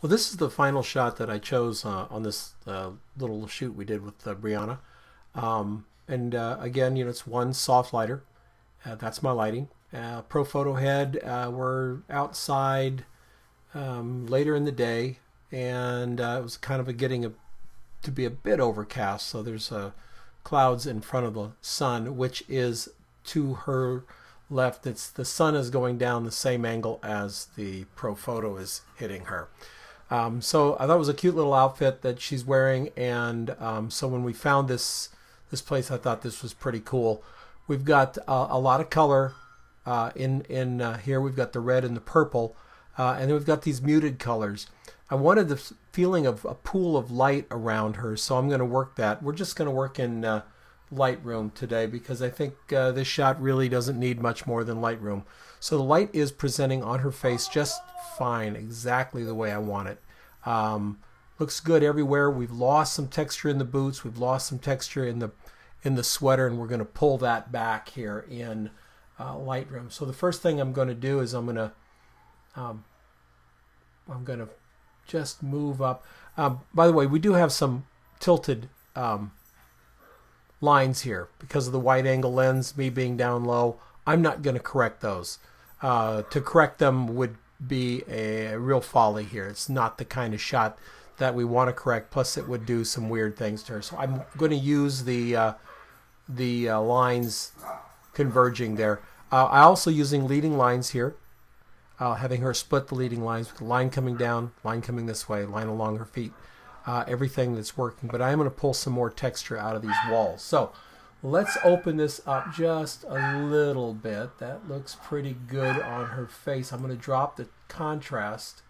Well, this is the final shot that I chose on this little shoot we did with Brianna. And again, it's one soft lighter. That's my lighting. Pro photo head. We're outside later in the day, and it was kind of to be a bit overcast. So there's clouds in front of the sun, which is to her left. The sun is going down the same angle as the pro photo is hitting her. So I thought it was a cute little outfit that she's wearing, and so when we found this place, I thought this was pretty cool. We've got a lot of color in here. We've got the red and the purple, and then we've got these muted colors. I wanted the feeling of a pool of light around her, so I'm going to work that. We're just going to work in Lightroom today because I think this shot really doesn't need much more than Lightroom. So the light is presenting on her face just fine, exactly the way I want it. Looks good everywhere. We've lost some texture in the boots. We've lost some texture in the sweater, and we're going to pull that back here in Lightroom. So the first thing I'm going to do is I'm going to just move up. By the way, we do have some tilted lines here because of the wide angle lens, me being down low. I'm not going to correct those. To correct them would be a real folly here. It's not the kind of shot that we want to correct, plus it would do some weird things to her. So I'm going to use the lines converging there. I'm also using leading lines here, having her split the leading lines with the line coming down, line coming this way, line along her feet, everything that's working. But I am going to pull some more texture out of these walls. So let's open this up just a little bit. That looks pretty good on her face. I'm going to drop the contrast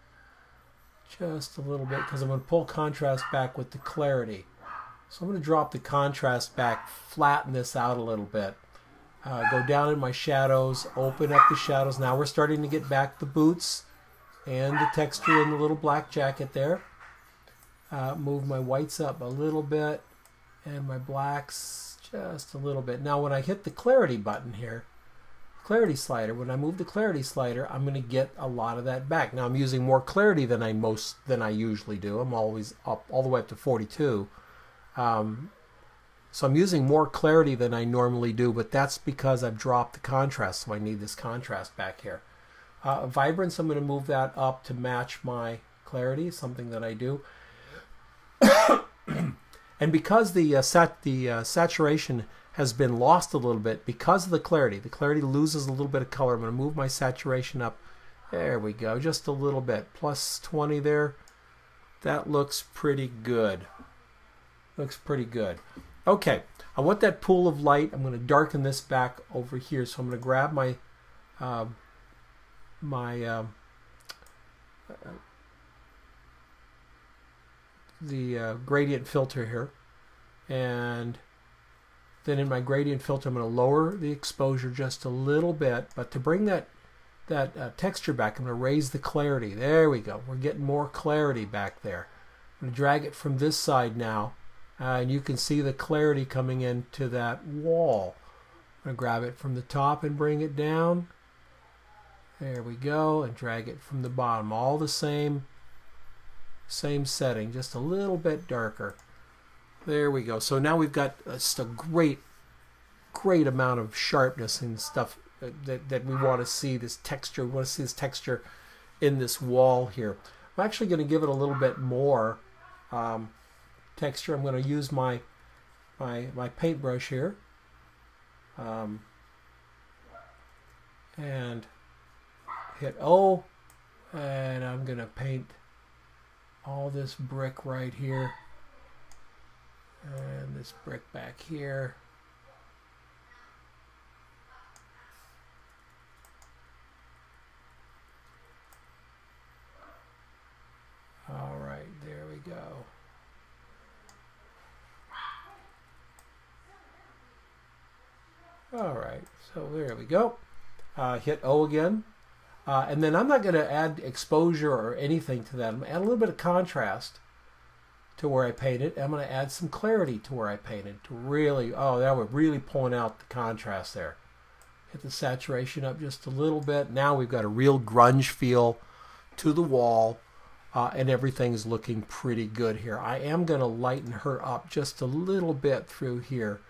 just a little bit because I'm going to pull contrast back with the clarity. So I'm going to drop the contrast back, flatten this out a little bit. Go down in my shadows, open up the shadows. Now we're starting to get back the boots and the texture in the little black jacket there. Move my whites up a little bit and my blacks just a little bit. Now when I hit the clarity button here, clarity slider, when I move the clarity slider, I'm going to get a lot of that back. Now I'm using more clarity than I usually do. I'm always up all the way up to 42. So I'm using more clarity than I normally do, but that's because I've dropped the contrast, so I need this contrast back here. Vibrance, I'm going to move that up to match my clarity, something that I do. And because the saturation has been lost a little bit because of the clarity loses a little bit of color. I'm going to move my saturation up. There we go, just a little bit. Plus 20 there. That looks pretty good. Looks pretty good. Okay, I want that pool of light. I'm going to darken this back over here. So I'm going to grab my gradient filter here, and then in my gradient filter I'm going to lower the exposure just a little bit, but to bring that texture back I'm going to raise the clarity. There we go. We're getting more clarity back there. I'm going to drag it from this side now, and you can see the clarity coming into that wall. I'm going to grab it from the top and bring it down. There we go, and drag it from the bottom. All the same setting, just a little bit darker. There we go. So now we've got just a great amount of sharpness and stuff that we want to see. This texture, we want to see this texture in this wall here. I'm actually going to give it a little bit more texture. I'm going to use my paintbrush here, and hit O, and I'm going to paint all this brick right here and this brick back here. All right, there we go. All right, so there we go. Hit O again. And then I'm not going to add exposure or anything to that. I'm going to add a little bit of contrast to where I painted. I'm going to add some clarity to where I painted to really, that we're really pulling out the contrast there. Hit the saturation up just a little bit. Now we've got a real grunge feel to the wall. and everything's looking pretty good here. I am going to lighten her up just a little bit through here.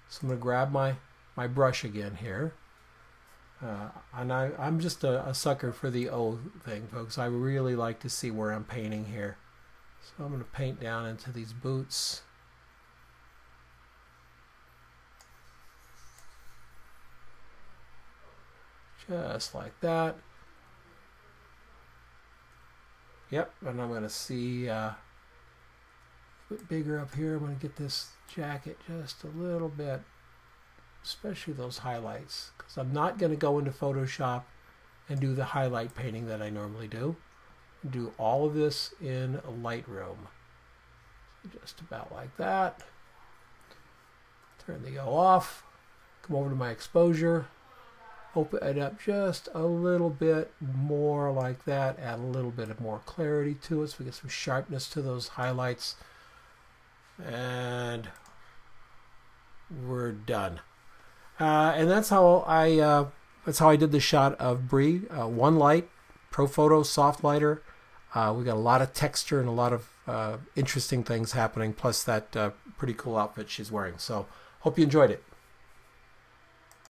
So I'm going to grab my brush again here. And I'm just a sucker for the O thing, folks. I really like to see where I'm painting here. So I'm going to paint down into these boots. Just like that. Yep, and I'm going to see a bit bigger up here. I'm going to get this jacket just a little bit, especially those highlights, because I'm not going to go into Photoshop and do the highlight painting that I normally do. Do all of this in Lightroom. Just about like that. Turn the O off. Come over to my exposure. Open it up just a little bit more like that. Add a little bit of more clarity to it so we get some sharpness to those highlights. And we're done. And that's how I did the shot of Bree. One light, ProPhoto, Softlighter. We got a lot of texture and a lot of interesting things happening, plus that pretty cool outfit she's wearing. So hope you enjoyed it.